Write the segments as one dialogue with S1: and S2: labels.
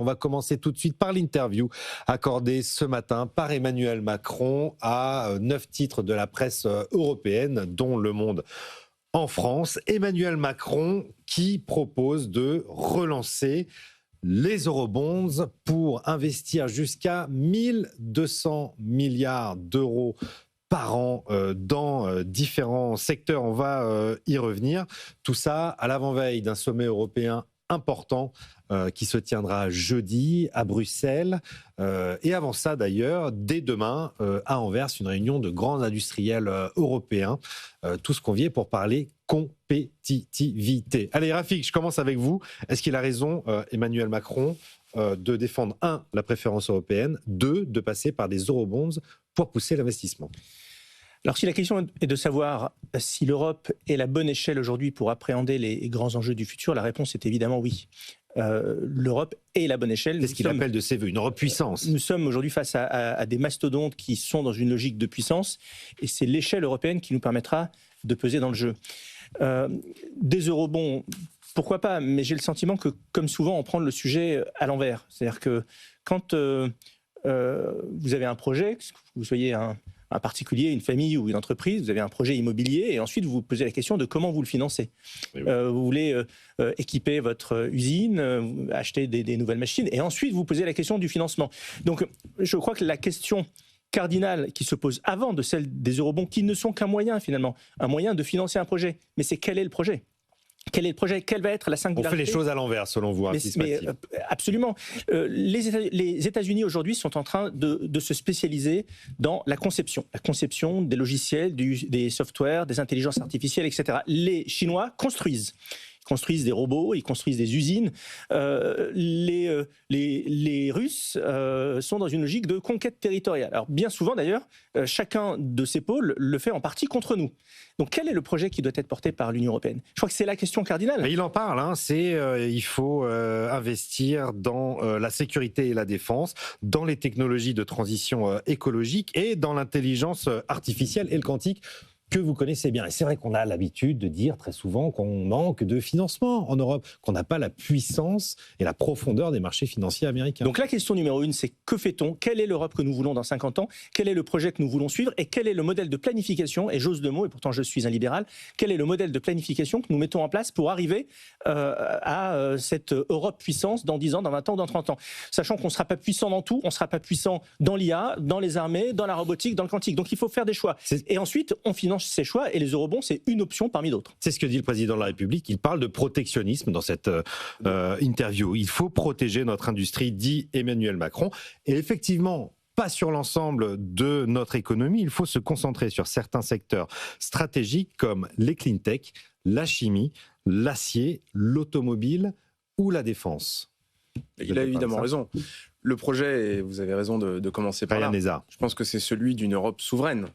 S1: On va commencer tout de suite par l'interview accordée ce matin par Emmanuel Macron à 9 titres de la presse européenne, dont Le Monde en France. Emmanuel Macron qui propose de relancer les eurobonds pour investir jusqu'à 1200 milliards d'euros par an dans différents secteurs. On va y revenir. Tout ça à l'avant-veille d'un sommet européen important qui se tiendra jeudi à Bruxelles. Et avant ça, d'ailleurs, dès demain, à Anvers, une réunion de grands industriels européens, tous conviés pour parler compétitivité. Allez, Rafik, je commence avec vous. Est-ce qu'il a raison, Emmanuel Macron, de défendre, 1, la préférence européenne, 2, de passer par des eurobonds pour pousser l'investissement ?
S2: Alors si la question est de savoir si l'Europe est la bonne échelle aujourd'hui pour appréhender les grands enjeux du futur, la réponse est évidemment oui. L'Europe est la bonne échelle.
S1: C'est ce qu'il appelle de ses voeux, une Europe puissance.
S2: Nous sommes aujourd'hui face à des mastodontes qui sont dans une logique de puissance et c'est l'échelle européenne qui nous permettra de peser dans le jeu. Des eurobonds, pourquoi pas, mais j'ai le sentiment que, comme souvent, on prend le sujet à l'envers. C'est-à-dire que quand vous avez un projet, que vous soyez un particulier, une famille ou une entreprise, vous avez un projet immobilier et ensuite vous vous posez la question de comment vous le financez. Oui. Vous voulez équiper votre usine, acheter des nouvelles machines et ensuite vous posez la question du financement. Donc je crois que la question cardinale qui se pose avant de celle des eurobonds, qui ne sont qu'un moyen finalement, un moyen de financer un projet, mais c'est quel est le projet ? Quel est le projet ? Quelle va être la singularité ?
S1: On fait les choses à l'envers, selon vous.
S2: Mais absolument. Les États-Unis, aujourd'hui, sont en train de se spécialiser dans la conception des logiciels, des softwares, des intelligences artificielles, etc. Les Chinois construisent des robots, ils construisent des usines. Les Russes sont dans une logique de conquête territoriale. Alors bien souvent d'ailleurs, chacun de ces pôles le fait en partie contre nous. Donc quel est le projet qui doit être porté par l'Union européenne ? Je crois que c'est la question cardinale.
S1: Et il en parle, il faut investir dans la sécurité et la défense, dans les technologies de transition écologique et dans l'intelligence artificielle et le quantique, que vous connaissez bien. Et c'est vrai qu'on a l'habitude de dire très souvent qu'on manque de financement en Europe, qu'on n'a pas la puissance et la profondeur des marchés financiers américains.
S2: Donc la question numéro 1, c'est que fait-on ? Quelle est l'Europe que nous voulons dans 50 ans ? Quel est le projet que nous voulons suivre ? Et quel est le modèle de planification ? Et j'ose le mot, et pourtant je suis un libéral, quel est le modèle de planification que nous mettons en place pour arriver à cette Europe puissance dans 10 ans, dans 20 ans, dans 30 ans ? Sachant qu'on ne sera pas puissant dans tout, on ne sera pas puissant dans l'IA, dans les armées, dans la robotique, dans le quantique. Donc il faut faire des choix. Et ensuite, on finance ces choix et les eurobonds, c'est une option parmi d'autres.
S1: C'est ce que dit le président de la République. Il parle de protectionnisme dans cette interview. Il faut protéger notre industrie, dit Emmanuel Macron. Et effectivement, pas sur l'ensemble de notre économie. Il faut se concentrer sur certains secteurs stratégiques comme les clean tech, la chimie, l'acier, l'automobile ou la défense.
S3: Il a évidemment raison. Le projet, et vous avez raison de commencer par là, je pense que c'est celui d'une Europe souveraine.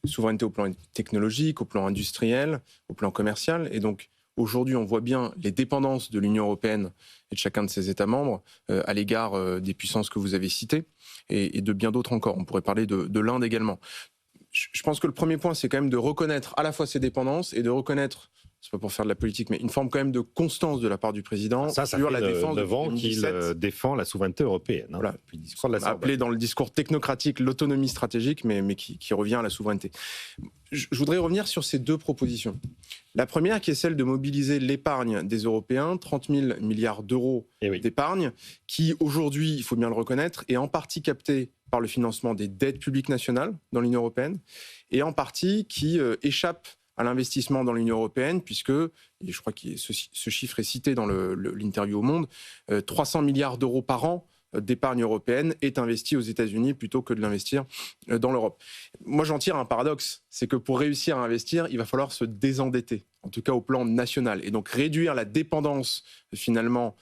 S3: Souveraineté au plan technologique, au plan industriel, au plan commercial. Et donc, aujourd'hui, on voit bien les dépendances de l'Union européenne et de chacun de ses États membres à l'égard des puissances que vous avez citées et de bien d'autres encore. On pourrait parler de l'Inde également. Je pense que le premier point, c'est quand même de reconnaître à la fois ces dépendances et de reconnaître, c'est pas pour faire de la politique, mais une forme quand même de constance de la part du président
S1: sur la défense. 9 ans qu'il défend la souveraineté européenne.
S3: Voilà. Depuis le discours de la appelé dans le discours technocratique l'autonomie stratégique, mais qui revient à la souveraineté. Je voudrais revenir sur ces deux propositions. La première, qui est celle de mobiliser l'épargne des Européens, 30 000 milliards d'euros d'épargne, qui aujourd'hui, il faut bien le reconnaître, est en partie captée par le financement des dettes publiques nationales dans l'Union européenne, et en partie qui échappe à l'investissement dans l'Union européenne, puisque, et je crois que ce chiffre est cité dans l'interview au Monde, 300 milliards d'euros par an d'épargne européenne est investi aux États-Unis plutôt que de l'investir dans l'Europe. Moi, j'en tire un paradoxe, c'est que pour réussir à investir, il va falloir se désendetter, en tout cas au plan national, et donc réduire la dépendance finalement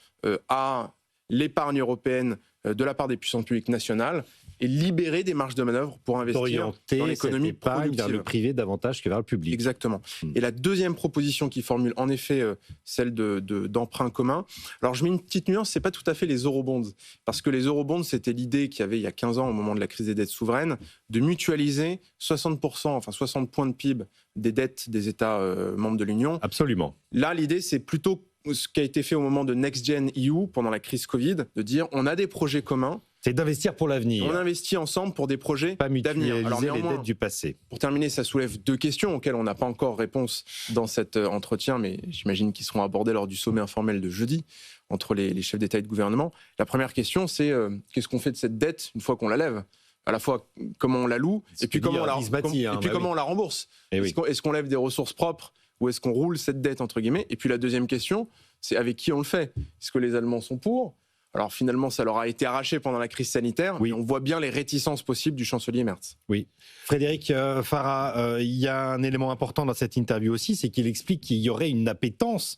S3: à l'épargne européenne de la part des puissances publiques nationales et libérer des marges de manœuvre pour investir dans l'économie productive.
S1: Vers le privé davantage que vers le public.
S3: Exactement. Et la deuxième proposition qui formule en effet celle d'emprunt commun. Alors je mets une petite nuance, c'est pas tout à fait les eurobonds, parce que les eurobonds, c'était l'idée qu'il y avait il y a 15 ans au moment de la crise des dettes souveraines, de mutualiser 60%, enfin 60 points de PIB des dettes des États membres de l'Union.
S1: Absolument.
S3: Là, l'idée, c'est plutôt ce qui a été fait au moment de Next Gen EU pendant la crise Covid, de dire on a des projets communs.
S1: C'est d'investir pour l'avenir.
S3: On investit ensemble pour des projets
S1: pas
S3: d'avenir.
S1: Alors les dettes du passé.
S3: Pour terminer, ça soulève 2 questions auxquelles on n'a pas encore réponse dans cet entretien, mais j'imagine qu'ils seront abordés lors du sommet informel de jeudi entre les chefs d'État et de gouvernement. La première question, c'est qu'est-ce qu'on fait de cette dette une fois qu'on la lève ? À la fois comment on la loue et puis comment on la rembourse. Est-ce qu'on lève des ressources propres ou est-ce qu'on roule cette dette entre guillemets ? Et puis la deuxième question, c'est avec qui on le fait ? Est-ce que les Allemands sont pour ? Alors finalement, ça leur a été arraché pendant la crise sanitaire. Oui. Mais on voit bien les réticences possibles du chancelier Merz.
S1: Oui. Frédéric Farah, il y a un élément important dans cette interview aussi, c'est qu'il explique qu'il y aurait une appétence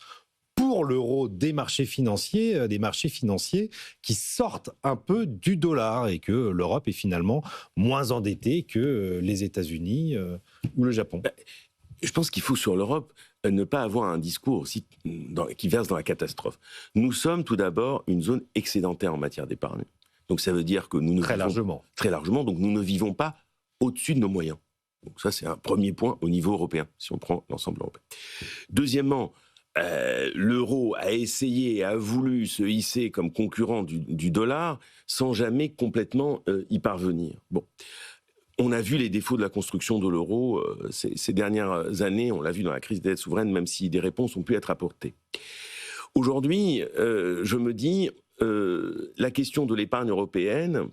S1: pour l'euro des marchés financiers qui sortent un peu du dollar et que l'Europe est finalement moins endettée que les États-Unis ou le Japon.
S4: Je pense qu'il faut sur l'Europe ne pas avoir un discours aussi qui verse dans la catastrophe. Nous sommes tout d'abord une zone excédentaire en matière d'épargne. Donc ça veut dire que nous ne
S1: très largement,
S4: donc nous ne vivons pas au-dessus de nos moyens. Donc ça c'est un premier point au niveau européen, si on prend l'ensemble européen. Deuxièmement, l'euro a essayé et a voulu se hisser comme concurrent du dollar sans jamais complètement y parvenir. Bon. On a vu les défauts de la construction de l'euro ces dernières années, on l'a vu dans la crise des dettes souveraines, même si des réponses ont pu être apportées. Aujourd'hui, je me dis, la question de l'épargne européenne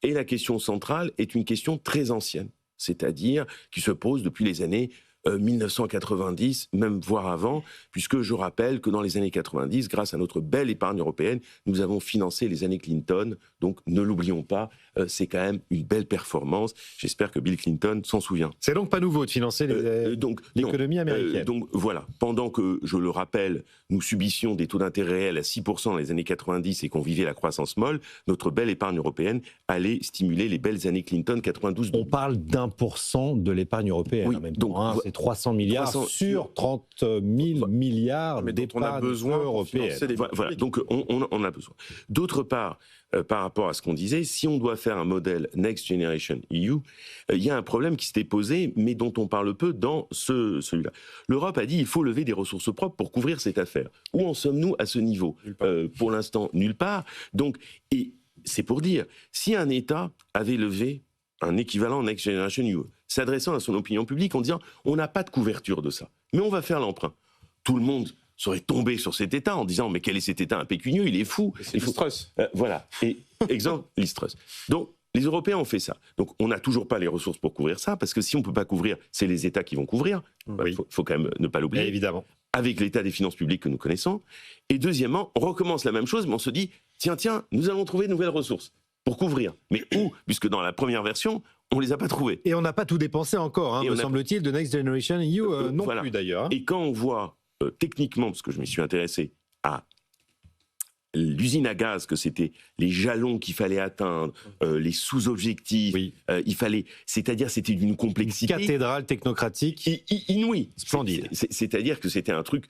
S4: et la question centrale est une question très ancienne, c'est-à-dire qui se pose depuis les années 1990, même voire avant, puisque je rappelle que dans les années 90, grâce à notre belle épargne européenne, nous avons financé les années Clinton, donc ne l'oublions pas, c'est quand même une belle performance. J'espère que Bill Clinton s'en souvient.
S1: C'est donc pas nouveau de financer l'économie américaine.
S4: Donc voilà, pendant que, je le rappelle, nous subissions des taux d'intérêt réels à 6% dans les années 90 et qu'on vivait la croissance molle, notre belle épargne européenne allait stimuler les belles années Clinton 92.
S1: On parle d'1% de l'épargne européenne en même temps. C'est 300 milliards sur 30 000 milliards d'épargne européenne.
S4: Voilà, donc on en a besoin. D'autre part, par rapport à ce qu'on disait, si on doit faire un modèle Next Generation EU, il y a un problème qui s'était posé, mais dont on parle peu dans celui-là. L'Europe a dit il faut lever des ressources propres pour couvrir cette affaire. Où en sommes-nous à ce niveau ? Pour l'instant, nulle part. Donc, et c'est pour dire, si un État avait levé un équivalent Next Generation EU, s'adressant à son opinion publique en disant on n'a pas de couverture de ça, mais on va faire l'emprunt. Tout le monde serait tombé sur cet État en disant mais quel est cet État impécunieux, il est fou.
S3: C'est Liz Truss.
S4: Voilà. Et exemple, Liz Truss. Donc les Européens ont fait ça. Donc on n'a toujours pas les ressources pour couvrir ça, parce que si on ne peut pas couvrir, c'est les États qui vont couvrir. Il faut quand même ne pas l'oublier.
S1: Évidemment.
S4: Avec l'état des finances publiques que nous connaissons. Et deuxièmement, on recommence la même chose, mais on se dit tiens, nous allons trouver de nouvelles ressources pour couvrir. Mais où ? Puisque dans la première version, on ne les a pas trouvées.
S1: Et on n'a pas tout dépensé encore, me semble-t-il, de Next Generation EU non plus d'ailleurs.
S4: Et quand on voit techniquement, parce que je m'y suis intéressé, à l'usine à gaz, que c'était les jalons qu'il fallait atteindre, les sous-objectifs, c'est-à-dire c'était d'une complexité...
S1: Une cathédrale technocratique
S4: inouïe.
S1: Splendide.
S4: C'est-à-dire que c'était un truc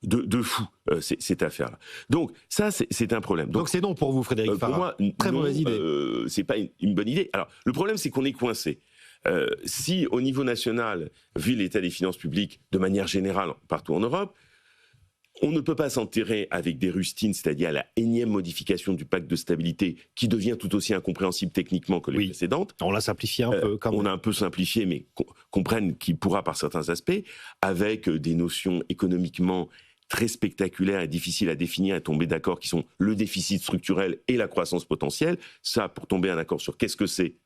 S4: de fou, cette affaire-là. Donc ça, c'est un problème.
S1: Donc c'est non pour vous, Frédéric Farah.
S4: Pour moi,
S1: très mauvaise idée.
S4: C'est pas une bonne idée. Alors, le problème, c'est qu'on est coincé. Si, au niveau national, vu l'état des finances publiques, de manière générale, partout en Europe, on ne peut pas s'enterrer avec des rustines, c'est-à-dire la énième modification du pacte de stabilité, qui devient tout aussi incompréhensible techniquement que les précédentes.
S1: On l'a simplifié un peu. Quand même.
S4: On a un peu simplifié, mais comprennent qu'il pourra par certains aspects, avec des notions économiquement très spectaculaires et difficiles à définir et tomber d'accord, qui sont le déficit structurel et la croissance potentielle. Ça, pour tomber un accord sur qu'est-ce que c'est,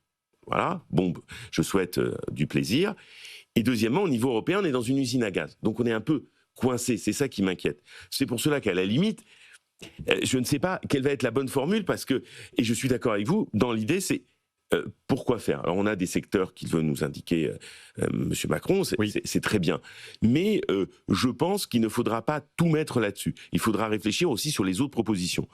S4: voilà, bon, je souhaite du plaisir. Et deuxièmement, au niveau européen, on est dans une usine à gaz. Donc on est un peu coincé, c'est ça qui m'inquiète. C'est pour cela qu'à la limite, je ne sais pas quelle va être la bonne formule, parce que, et je suis d'accord avec vous, dans l'idée, c'est pourquoi faire ? Alors on a des secteurs qu'il veut nous indiquer M. Macron, c'est très bien. Mais je pense qu'il ne faudra pas tout mettre là-dessus. Il faudra réfléchir aussi sur les autres propositions.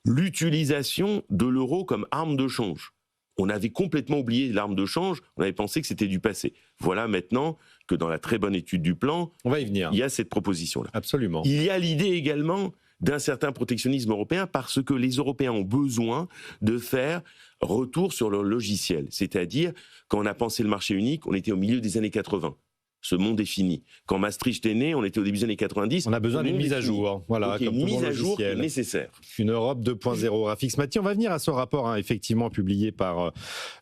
S4: L'utilisation de l'euro comme arme de change. On avait complètement oublié l'arme de change, on avait pensé que c'était du passé. Voilà maintenant que dans la très bonne étude du plan,
S1: on va y venir.
S4: Il y a cette proposition-là.
S1: Absolument.
S4: Il y a l'idée également d'un certain protectionnisme européen, parce que les Européens ont besoin de faire retour sur leur logiciel. C'est-à-dire, quand on a pensé le marché unique, on était au milieu des années 80. Ce monde est fini. Quand Maastricht est né, on était au début des années 90.
S1: On a besoin d'une mise à jour. Voilà,
S4: donc, une mise à jour qui est nécessaire.
S1: Une Europe 2.0. Rafik Smati, on va venir à ce rapport, effectivement, publié par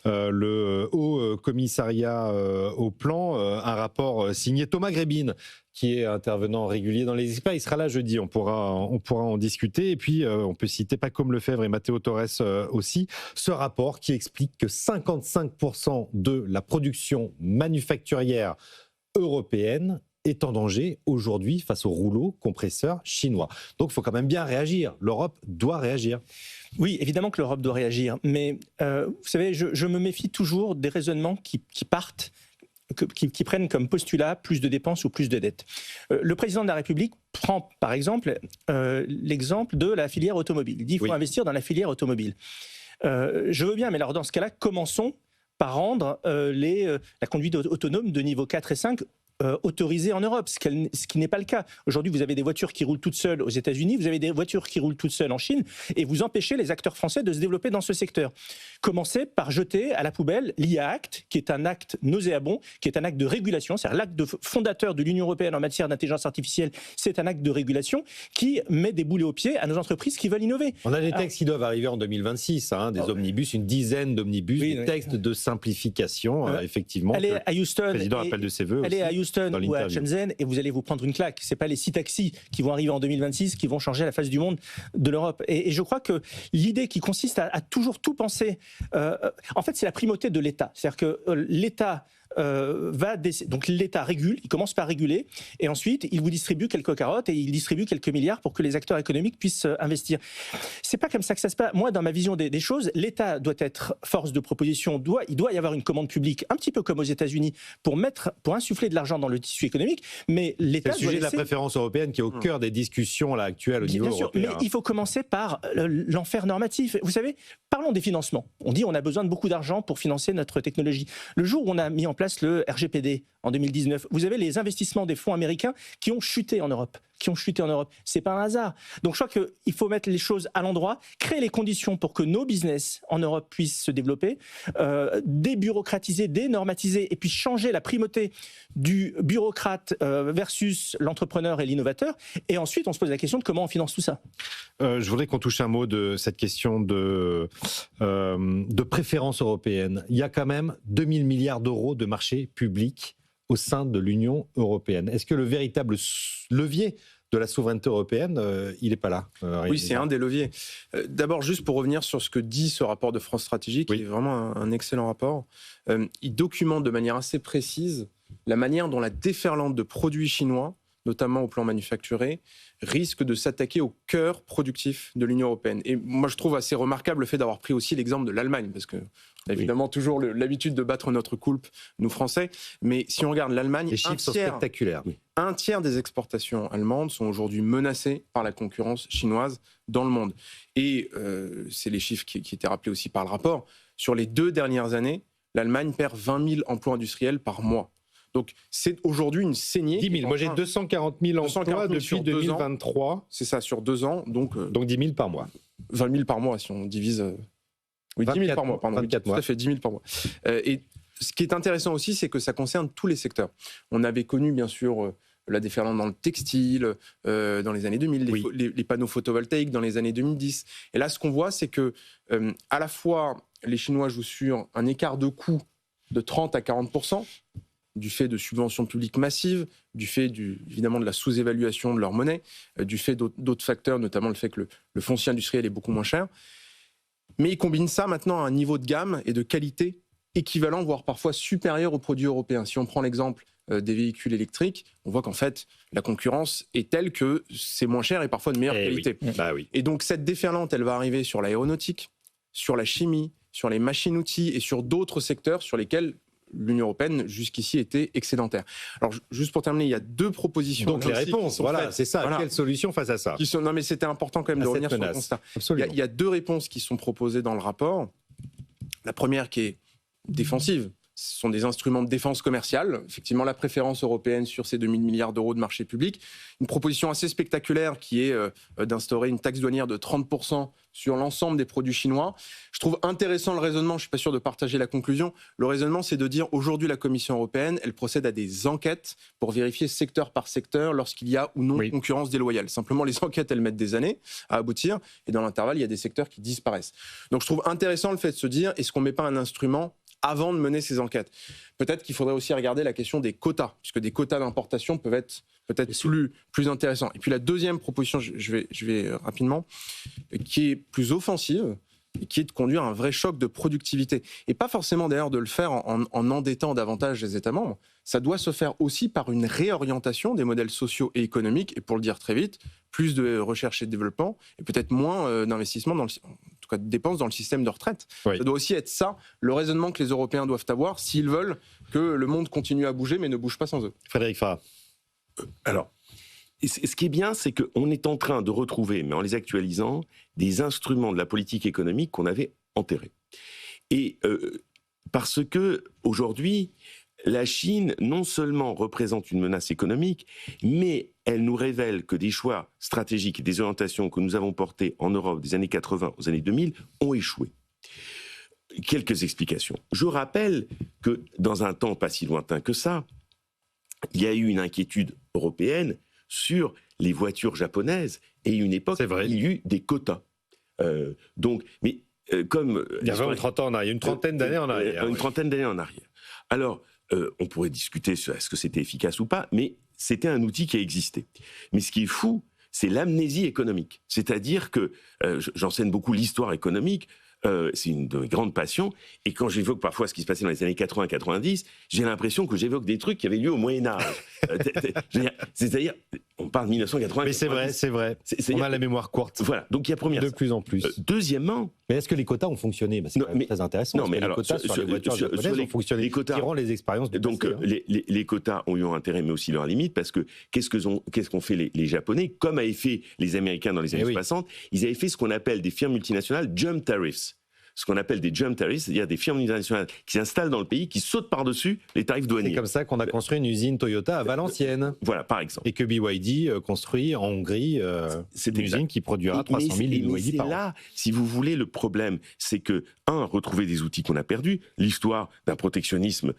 S1: le Haut Commissariat au Plan, un rapport signé Thomas Grébine, qui est intervenant régulier dans les experts. Il sera là jeudi, on pourra en discuter. Et puis, on peut citer Pacôme Lefebvre et Matteo Torres aussi. Ce rapport qui explique que 55% de la production manufacturière européenne est en danger aujourd'hui face aux rouleaux compresseurs chinois. Donc, il faut quand même bien réagir. L'Europe doit réagir.
S2: Oui, évidemment que l'Europe doit réagir. Mais vous savez, je me méfie toujours des raisonnements qui partent, qui prennent comme postulat plus de dépenses ou plus de dettes. Le président de la République prend, par exemple, l'exemple de la filière automobile. Il dit qu'il faut investir dans la filière automobile. Je veux bien, mais alors dans ce cas-là, commençons par rendre la conduite autonome de niveau 4 et 5 autorisée en Europe, ce qui n'est pas le cas. Aujourd'hui, vous avez des voitures qui roulent toutes seules aux États-Unis, vous avez des voitures qui roulent toutes seules en Chine, et vous empêchez les acteurs français de se développer dans ce secteur. Commencez par jeter à la poubelle l'IA Act, qui est un acte nauséabond, qui est un acte de régulation, c'est-à-dire l'acte fondateur de l'Union européenne en matière d'intelligence artificielle, c'est un acte de régulation qui met des boulets aux pieds à nos entreprises qui veulent innover.
S1: On a des textes qui doivent arriver en 2026, des omnibus, une dizaine d'omnibus, des textes de simplification, effectivement.
S2: Allez à Houston,
S1: le président appelle de ses voeux aussi.
S2: À Houston ou à Shenzhen et vous allez vous prendre une claque. C'est pas les 6 taxis qui vont arriver en 2026 qui vont changer la face du monde de l'Europe. Et je crois que l'idée qui consiste à toujours tout penser, en fait, c'est la primauté de l'État. C'est-à-dire que l'État donc l'État régule, il commence par réguler, et ensuite il vous distribue quelques carottes et il distribue quelques milliards pour que les acteurs économiques puissent investir. C'est pas comme ça que ça se passe. Moi, dans ma vision des choses, l'État doit être force de proposition. Il doit y avoir une commande publique, un petit peu comme aux États-Unis, pour insuffler de l'argent dans le tissu économique. Mais l'État
S1: c'est le sujet de la préférence européenne qui est au cœur des discussions là actuelles au niveau européen.
S2: Mais il faut commencer par l'enfer normatif. Vous savez, parlons des financements. On dit on a besoin de beaucoup d'argent pour financer notre technologie. Le jour où on a mis en place le RGPD en 2019, vous avez les investissements des fonds américains qui ont chuté en Europe. C'est pas un hasard. Donc je crois qu'il faut mettre les choses à l'endroit, créer les conditions pour que nos business en Europe puissent se développer, débureaucratiser, dénormatiser, et puis changer la primauté du bureaucrate versus l'entrepreneur et l'innovateur. Et ensuite, on se pose la question de comment on finance tout ça.
S1: Je voudrais qu'on touche un mot de cette question de préférence européenne. Il y a quand même 2000 milliards d'euros de marché public au sein de l'Union européenne. Est-ce que le véritable levier de la souveraineté européenne, il n'est pas là?
S3: Oui, c'est un des leviers. D'abord, juste pour revenir sur ce que dit ce rapport de France Stratégie, qui est vraiment un excellent rapport, il documente de manière assez précise la manière dont la déferlante de produits chinois, notamment au plan manufacturé, risque de s'attaquer au cœur productif de l'Union européenne. Et moi, je trouve assez remarquable le fait d'avoir pris aussi l'exemple de l'Allemagne, parce que évidemment toujours l'habitude de battre notre coulpe, nous Français, mais si on regarde l'Allemagne,
S1: les chiffres sont spectaculaires.
S3: Un tiers des exportations allemandes sont aujourd'hui menacées par la concurrence chinoise dans le monde. Et c'est les chiffres qui étaient rappelés aussi par le rapport. Sur les 2 dernières années, l'Allemagne perd 20 000 emplois industriels par mois. Donc, c'est aujourd'hui une saignée.
S1: 10 000. Moi, j'ai 240 000 emplois depuis 2023.
S3: C'est ça, sur 2 ans. Donc
S1: 10 000 par mois.
S3: 20 000 par mois, si on divise. Oui, 10 000 par mois, pardon.
S1: 24 mois.
S3: Ça fait 10 000 par mois. Et ce qui est intéressant aussi, c'est que ça concerne tous les secteurs. On avait connu, bien sûr, la déferlante dans le textile, dans les années 2000, les panneaux photovoltaïques dans les années 2010. Et là, ce qu'on voit, c'est que, à la fois, les Chinois jouent sur un écart de coût de 30 à 40%, du fait de subventions publiques massives, du fait évidemment de la sous-évaluation de leur monnaie, du fait d'autres facteurs, notamment le fait que le foncier industriel est beaucoup moins cher. Mais ils combinent ça maintenant à un niveau de gamme et de qualité équivalent, voire parfois supérieur aux produits européens. Si on prend l'exemple des véhicules électriques, on voit qu'en fait, la concurrence est telle que c'est moins cher et parfois de meilleure qualité.
S1: Oui. Bah oui.
S3: Et donc cette déferlante, elle va arriver sur l'aéronautique, sur la chimie, sur les machines-outils et sur d'autres secteurs sur lesquels l'Union européenne, jusqu'ici, était excédentaire. Alors, juste pour terminer, il y a 2 propositions.
S1: Donc, les réponses, voilà, c'est ça.
S3: Voilà.
S1: Quelle solution face à ça?
S3: Non, mais c'était important quand même de revenir sur le constat. Il y a 2 réponses qui sont proposées dans le rapport. La première qui est défensive, Ce sont des instruments de défense commerciale. Effectivement, la préférence européenne sur ces 2000 milliards d'euros de marché public. Une proposition assez spectaculaire qui est d'instaurer une taxe douanière de 30% sur l'ensemble des produits chinois. Je trouve intéressant le raisonnement, je ne suis pas sûr de partager la conclusion. Le raisonnement, c'est de dire aujourd'hui la Commission européenne, elle procède à des enquêtes pour vérifier secteur par secteur lorsqu'il y a ou non concurrence déloyale. Simplement, les enquêtes, elles mettent des années à aboutir et dans l'intervalle, il y a des secteurs qui disparaissent. Donc je trouve intéressant le fait de se dire, est-ce qu'on ne met pas un instrument avant de mener ces enquêtes? Peut-être qu'il faudrait aussi regarder la question des quotas, puisque des quotas d'importation peuvent être peut-être plus intéressants. Et puis la deuxième proposition, je vais rapidement, qui est plus offensive, et qui est de conduire un vrai choc de productivité. Et pas forcément d'ailleurs de le faire en endettant davantage les États membres. Ça doit se faire aussi par une réorientation des modèles sociaux et économiques, et pour le dire très vite, plus de recherche et de développement, et peut-être moins d'investissement, en tout cas de dépenses dans le système de retraite. Ça doit aussi être ça, le raisonnement que les Européens doivent avoir s'ils veulent que le monde continue à bouger, mais ne bouge pas sans eux.
S1: Frédéric Farah.
S4: Alors, ce qui est bien, c'est qu'on est en train de retrouver, mais en les actualisant, des instruments de la politique économique qu'on avait enterrés. Et parce que aujourd'hui, la Chine, non seulement représente une menace économique, mais elle nous révèle que des choix stratégiques et des orientations que nous avons portées en Europe des années 80 aux années 2000 ont échoué. Quelques explications. Je rappelle que dans un temps pas si lointain que ça, il y a eu une inquiétude européenne sur les voitures japonaises, et une époque, il y a eu des quotas. Comme
S1: il y a 20 ou 30 ans en arrière, il y a une trentaine d'années en arrière.
S4: Une trentaine d'années en arrière. Alors, on pourrait discuter sur est-ce que c'était efficace ou pas, mais c'était un outil qui a existé. Mais ce qui est fou, c'est l'amnésie économique. C'est-à-dire que j'enseigne beaucoup l'histoire économique. C'est une de mes grandes passions, et quand j'évoque parfois ce qui se passait dans les années 80-90, j'ai l'impression que j'évoque des trucs qui avaient lieu au Moyen-Âge. C'est-à-dire, on parle de 1980.
S1: Mais c'est vrai. On a la mémoire courte.
S4: Voilà, donc il y a première.
S1: De plus en plus.
S4: Deuxièmement.
S1: Mais est-ce que les quotas ont fonctionné? C'est quand même très intéressant.
S4: Non, mais
S1: les quotas sur les voitures japonaises ont fonctionné. Les quotas, tirant les expériences du
S4: donc,
S1: passé.
S4: Les quotas ont eu un intérêt, mais aussi leurs limites, parce que qu'est-ce qu'ont fait les Japonais, comme avaient fait les Américains dans les années 60, ils avaient fait ce qu'on appelle des firmes multinationales jump tariffs. Ce qu'on appelle des jump tariffs, c'est-à-dire des firmes internationales qui s'installent dans le pays, qui sautent par-dessus les tarifs douaniers.
S1: C'est comme ça qu'on a construit une usine Toyota à Valenciennes.
S4: Voilà, par exemple.
S1: Et que BYD construit en Hongrie une usine qui produira 300 000 BYD par an.
S4: Là, si vous voulez, le problème, c'est que, retrouver des outils qu'on a perdus, l'histoire d'un protectionnisme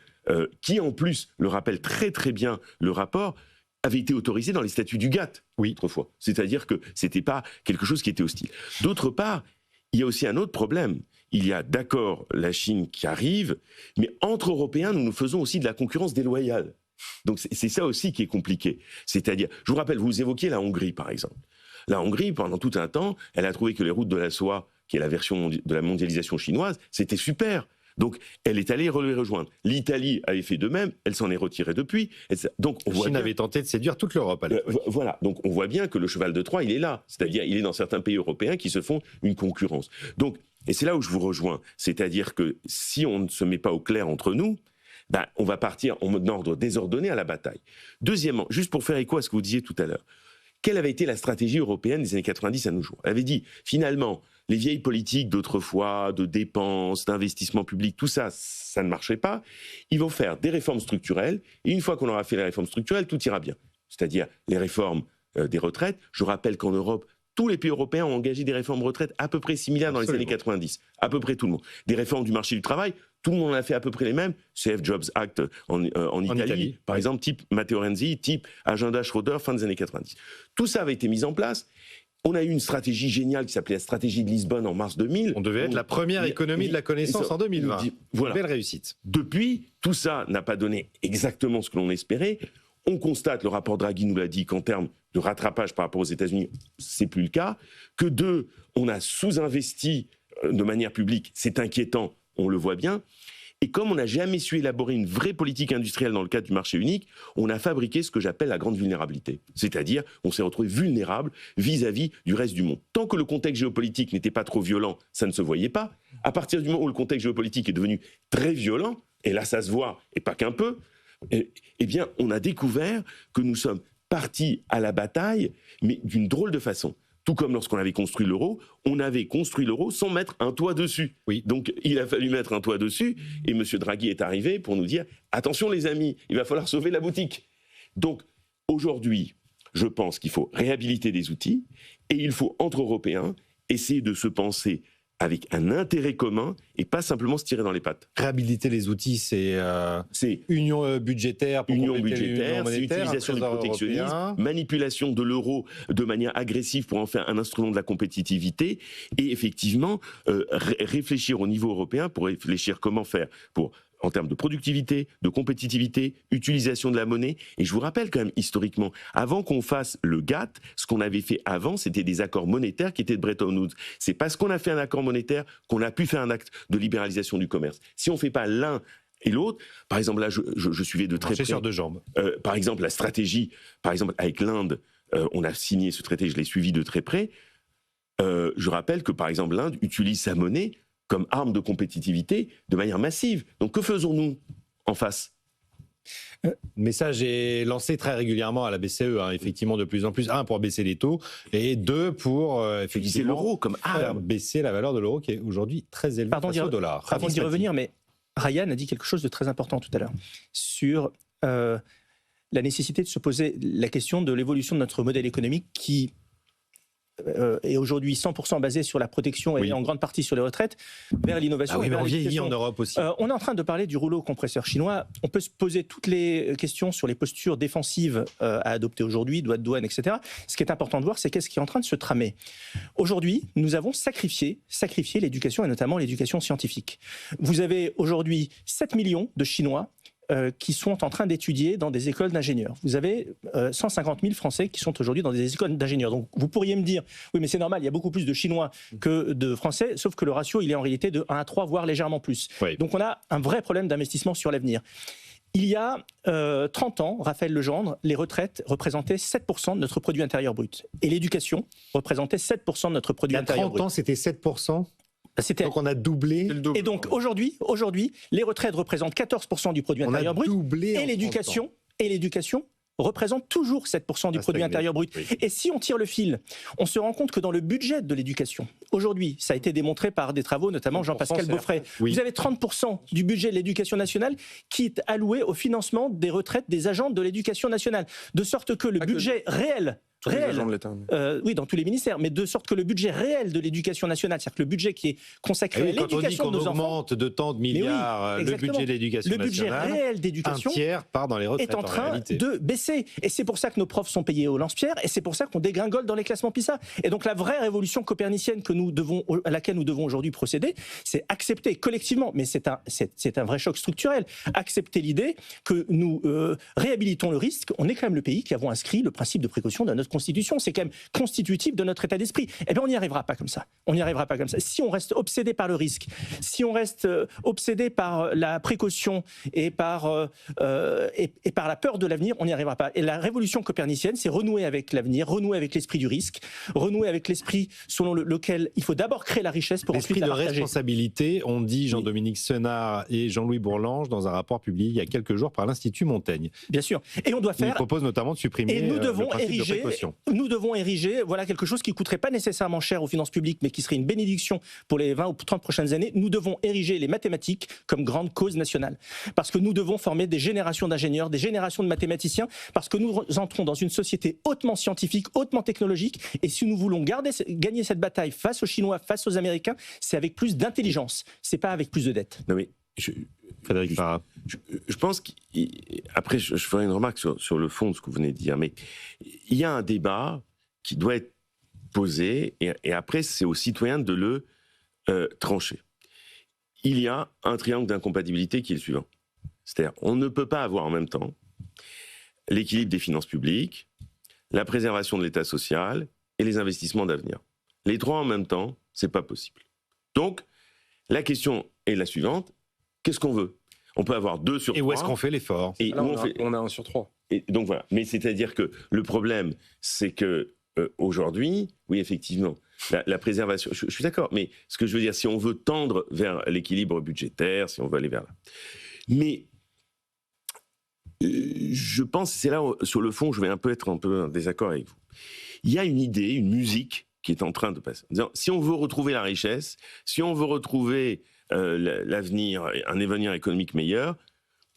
S4: qui, en plus, le rappelle très très bien le rapport, avait été autorisé dans les statuts du GATT, autrefois. C'est-à-dire que c'était pas quelque chose qui était hostile. D'autre part, il y a aussi un autre problème. Il y a d'accord la Chine qui arrive, mais entre Européens, nous faisons aussi de la concurrence déloyale. Donc c'est ça aussi qui est compliqué. C'est-à-dire, je vous rappelle, vous évoquiez la Hongrie, par exemple. La Hongrie, pendant tout un temps, elle a trouvé que les routes de la soie, qui est la version de la mondialisation chinoise, c'était super. Donc, elle est allée les rejoindre. L'Italie avait fait de même, elle s'en est retirée depuis. Donc,
S1: la Chine avait tenté de séduire toute l'Europe à l'époque.
S4: Voilà, donc on voit bien que le cheval de Troie, il est là. C'est-à-dire, il est dans certains pays européens qui se font une concurrence. Donc, et c'est là où je vous rejoins. C'est-à-dire que si on ne se met pas au clair entre nous, on va partir en ordre désordonné à la bataille. Deuxièmement, juste pour faire écho à ce que vous disiez tout à l'heure, quelle avait été la stratégie européenne des années 90 à nos jours? Elle avait dit, finalement, les vieilles politiques d'autrefois, de dépenses, d'investissement public, tout ça, ça ne marchait pas. Ils vont faire des réformes structurelles, et une fois qu'on aura fait les réformes structurelles, tout ira bien. C'est-à-dire les réformes des retraites. Je rappelle qu'en Europe, tous les pays européens ont engagé des réformes de retraite à peu près similaires dans les années 90. À peu près tout le monde. Des réformes du marché du travail, tout le monde en a fait à peu près les mêmes. CF Jobs Act en Italie, par exemple, type Matteo Renzi, type Agenda Schroeder, fin des années 90. Tout ça avait été mis en place. On a eu une stratégie géniale qui s'appelait la stratégie de Lisbonne en mars 2000.
S1: On devait être la première économie de la connaissance en 2020.
S4: Voilà.
S1: Belle réussite.
S4: Depuis, tout ça n'a pas donné exactement ce que l'on espérait. On constate, le rapport Draghi nous l'a dit, qu'en termes de rattrapage par rapport aux États-Unis, c'est plus le cas. Que on a sous-investi de manière publique, c'est inquiétant, on le voit bien. Et comme on n'a jamais su élaborer une vraie politique industrielle dans le cadre du marché unique, on a fabriqué ce que j'appelle la grande vulnérabilité. C'est-à-dire, on s'est retrouvé vulnérable vis-à-vis du reste du monde. Tant que le contexte géopolitique n'était pas trop violent, ça ne se voyait pas. À partir du moment où le contexte géopolitique est devenu très violent, et là ça se voit, et pas qu'un peu, eh bien, on a découvert que nous sommes partis à la bataille, mais d'une drôle de façon. Tout comme lorsqu'on avait construit l'euro, on avait construit l'euro sans mettre un toit dessus.
S1: Oui.
S4: Donc il a fallu mettre un toit dessus, et M. Draghi est arrivé pour nous dire « Attention les amis, il va falloir sauver la boutique ». Donc aujourd'hui, je pense qu'il faut réhabiliter des outils, et il faut, entre Européens, essayer de se penser avec un intérêt commun et pas simplement se tirer dans les pattes.
S1: Réhabiliter les outils, c'est union budgétaire, pour
S4: union
S1: compléter
S4: budgétaire,
S1: l'union
S4: c'est
S1: monétaire,
S4: utilisation du
S1: un trésor
S4: protectionnisme,
S1: européen.
S4: manipulation de l'euro de manière agressive pour en faire un instrument de la compétitivité, et effectivement réfléchir au niveau européen pour réfléchir comment faire pour en termes de productivité, de compétitivité, utilisation de la monnaie. Et je vous rappelle quand même, historiquement, avant qu'on fasse le GATT, ce qu'on avait fait avant, c'était des accords monétaires qui étaient de Bretton Woods. C'est parce qu'on a fait un accord monétaire qu'on a pu faire un acte de libéralisation du commerce. Si on ne fait pas l'un et l'autre, par exemple, là, je suivais de très près...
S1: sur deux jambes.
S4: Par exemple, la stratégie, par exemple, avec l'Inde, on a signé ce traité, je l'ai suivi de très près. Je rappelle que, par exemple, l'Inde utilise sa monnaie comme arme de compétitivité de manière massive. Donc que faisons-nous en face ?
S1: Le message est lancé très régulièrement à la BCE, effectivement de plus en plus. 1, pour baisser les taux, et 2, pour
S4: utiliser l'euro comme
S1: faire baisser la valeur de l'euro qui est aujourd'hui très élevée face au dollar.
S2: Avant d'y revenir, mais Ryan a dit quelque chose de très important tout à l'heure sur la nécessité de se poser la question de l'évolution de notre modèle économique qui est aujourd'hui 100% basé sur la protection et en grande partie sur les retraites, vers l'innovation.
S1: Ah oui, mais on vieillit en Europe aussi.
S2: On est en train de parler du rouleau compresseur chinois. On peut se poser toutes les questions sur les postures défensives à adopter aujourd'hui, droits de douane, etc. Ce qui est important de voir, c'est qu'est-ce qui est en train de se tramer. Aujourd'hui, nous avons sacrifié l'éducation, et notamment l'éducation scientifique. Vous avez aujourd'hui 7 millions de Chinois qui sont en train d'étudier dans des écoles d'ingénieurs. Vous avez 150 000 Français qui sont aujourd'hui dans des écoles d'ingénieurs. Donc vous pourriez me dire, oui mais c'est normal, il y a beaucoup plus de Chinois que de Français, sauf que le ratio il est en réalité de 1 à 3, voire légèrement plus. Oui. Donc on a un vrai problème d'investissement sur l'avenir. Il y a 30 ans, Raphaël Legendre, les retraites représentaient 7% de notre produit intérieur brut. Et l'éducation représentait 7% de notre produit intérieur brut.
S1: Il y a 30 ans, c'était 7%. Donc on a doublé.
S2: Et donc aujourd'hui, les retraites représentent 14% du produit intérieur brut. Et l'éducation représente toujours 7% du produit intérieur brut. Oui. Et si on tire le fil, on se rend compte que dans le budget de l'éducation, aujourd'hui, ça a été démontré par des travaux, notamment Jean-Pascal Beaufray, vous avez 30% du budget de l'éducation nationale qui est alloué au financement des retraites des agents de l'éducation nationale. De sorte que le budget réel... oui, dans tous les ministères, mais de sorte que le budget réel de l'éducation nationale, c'est-à-dire que le budget qui est consacré à l'éducation de nos enfants...
S1: Quand on dit qu'on augmente de tant de milliards le budget de l'éducation nationale,
S2: le budget réel d'éducation
S1: un tiers part dans les retraites,
S2: est en train de baisser. Et c'est pour ça que nos profs sont payés au lance-pierre, et c'est pour ça qu'on dégringole dans les classements PISA. Et donc la vraie révolution copernicienne à laquelle nous devons aujourd'hui procéder, c'est accepter collectivement, mais c'est un vrai choc structurel, accepter l'idée que nous réhabilitons le risque. On est quand même le pays qui avons inscrit le principe de précaution dans notre Constitution, c'est quand même constitutif de notre état d'esprit. Eh bien, on n'y arrivera pas comme ça. Si on reste obsédé par le risque, si on reste obsédé par la précaution et par la peur de l'avenir, on n'y arrivera pas. Et la révolution copernicienne, c'est renouer avec l'avenir, renouer avec l'esprit du risque, renouer avec l'esprit selon lequel il faut d'abord créer la richesse pour ensuite la partager.
S1: L'esprit de responsabilité, on dit Jean-Dominique Senard et Jean-Louis Bourlange dans un rapport publié il y a quelques jours par l'Institut Montaigne.
S2: Bien sûr. Et on doit faire.
S1: Il propose notamment de supprimer le principe de précaution.
S2: Nous devons ériger quelque chose qui ne coûterait pas nécessairement cher aux finances publiques, mais qui serait une bénédiction pour les 20 ou 30 prochaines années. Nous devons ériger les mathématiques comme grande cause nationale. Parce que nous devons former des générations d'ingénieurs, des générations de mathématiciens, parce que nous entrons dans une société hautement scientifique, hautement technologique, et si nous voulons gagner cette bataille face aux Chinois, face aux Américains, c'est avec plus d'intelligence, c'est pas avec plus de dettes.
S4: Non mais
S1: Frédéric Farah.
S4: Je pense qu'après, je ferai une remarque sur le fond de ce que vous venez de dire, mais il y a un débat qui doit être posé, et après, c'est aux citoyens de le trancher. Il y a un triangle d'incompatibilité qui est le suivant. C'est-à-dire, on ne peut pas avoir en même temps l'équilibre des finances publiques, la préservation de l'État social et les investissements d'avenir. Les trois en même temps, c'est pas possible. Donc, la question est la suivante. Qu'est-ce qu'on veut ? On peut avoir 2 sur 3.
S1: Et où est-ce qu'on fait l'effort ?
S3: Et là, on a 1 sur 3.
S4: Et donc voilà. Mais c'est-à-dire que le problème, c'est que aujourd'hui, oui, effectivement, la préservation, je suis d'accord, mais ce que je veux dire, si on veut tendre vers l'équilibre budgétaire, si on veut aller vers là. Mais je pense, c'est là, sur le fond, je vais être un peu en désaccord avec vous. Il y a une idée, une musique qui est en train de passer. En disant, si on veut retrouver la richesse, si on veut retrouver l'avenir, un avenir économique meilleur,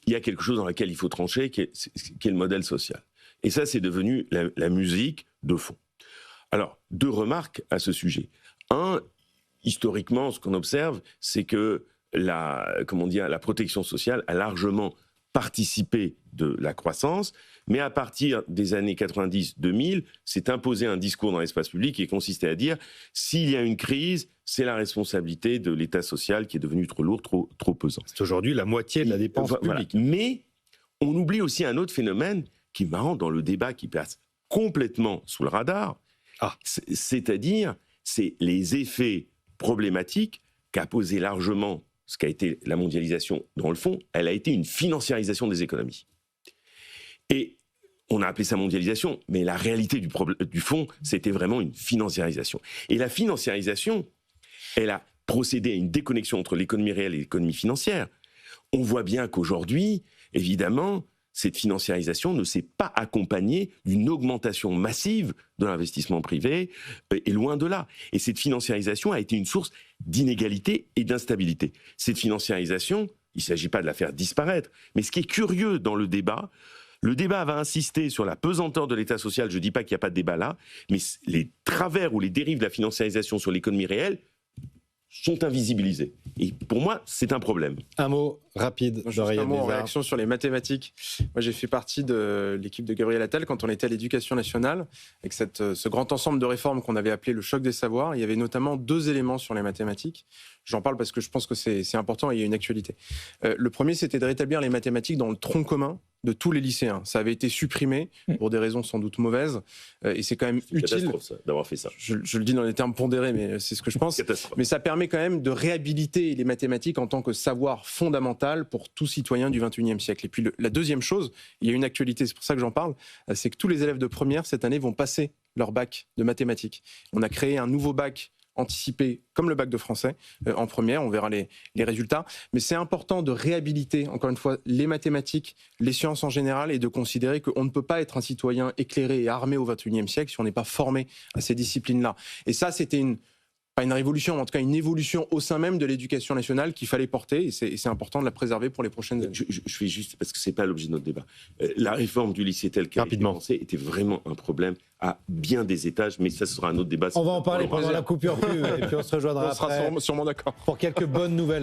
S4: il y a quelque chose dans lequel il faut trancher, qui est le modèle social. Et ça, c'est devenu la musique de fond. Alors, 2 remarques à ce sujet. Un, historiquement, ce qu'on observe, c'est que la protection sociale a largement participé de la croissance, mais à partir des années 90-2000, s'est imposé un discours dans l'espace public qui consistait à dire s'il y a une crise, c'est la responsabilité de l'État social qui est devenu trop lourd, trop pesant.
S1: C'est aujourd'hui la moitié de la dépense publique.
S4: Voilà. Mais on oublie aussi un autre phénomène qui est marrant dans le débat, qui passe complètement sous le radar, c'est-à-dire c'est les effets problématiques qu'a posé largement ce qu'a été la mondialisation. Dans le fond, elle a été une financiarisation des économies. Et on a appelé ça mondialisation, mais la réalité du fond, c'était vraiment une financiarisation. Et la financiarisation, elle a procédé à une déconnexion entre l'économie réelle et l'économie financière. On voit bien qu'aujourd'hui, évidemment, cette financiarisation ne s'est pas accompagnée d'une augmentation massive de l'investissement privé, et loin de là. Et cette financiarisation a été une source d'inégalité et d'instabilité. Cette financiarisation, il ne s'agit pas de la faire disparaître, mais ce qui est curieux dans le débat va insister sur la pesanteur de l'État social. Je ne dis pas qu'il n'y a pas de débat là, mais les travers ou les dérives de la financiarisation sur l'économie réelle sont invisibilisés. Et pour moi, c'est un problème.
S1: Un mot rapide.
S3: Justement, en réaction sur les mathématiques. Moi, j'ai fait partie de l'équipe de Gabriel Attal quand on était à l'Éducation nationale, avec ce grand ensemble de réformes qu'on avait appelé le choc des savoirs. Il y avait notamment 2 éléments sur les mathématiques. J'en parle parce que je pense que c'est important et il y a une actualité. Le premier, c'était de rétablir les mathématiques dans le tronc commun de tous les lycéens. Ça avait été supprimé pour des raisons sans doute mauvaises, et c'est quand même utile
S4: d'avoir fait ça.
S3: Je le dis dans les termes pondérés, mais c'est ce que je pense. Mais ça permet quand même de réhabiliter les mathématiques en tant que savoir fondamental pour tout citoyen du XXIe siècle. Et puis la deuxième chose, il y a une actualité, c'est pour ça que j'en parle, c'est que tous les élèves de première cette année vont passer leur bac de mathématiques. On a créé un nouveau bac anticipé comme le bac de français en première, on verra les résultats, mais c'est important de réhabiliter encore une fois les mathématiques, les sciences en général, et de considérer qu'on ne peut pas être un citoyen éclairé et armé au XXIe siècle si on n'est pas formé à ces disciplines-là. Et ça, c'était pas une révolution, mais en tout cas une évolution au sein même de l'éducation nationale qu'il fallait porter, et c'est important de la préserver pour les prochaines années.
S4: Je fais juste, parce que c'est pas l'objet de notre débat. La réforme du lycée tel qu'elle a été pensée était vraiment un problème à bien des étages, mais ça sera un autre débat.
S1: On va en parler pendant la coupure pub, et puis on se rejoindra après.
S3: On sera sûrement d'accord.
S1: Pour quelques bonnes nouvelles.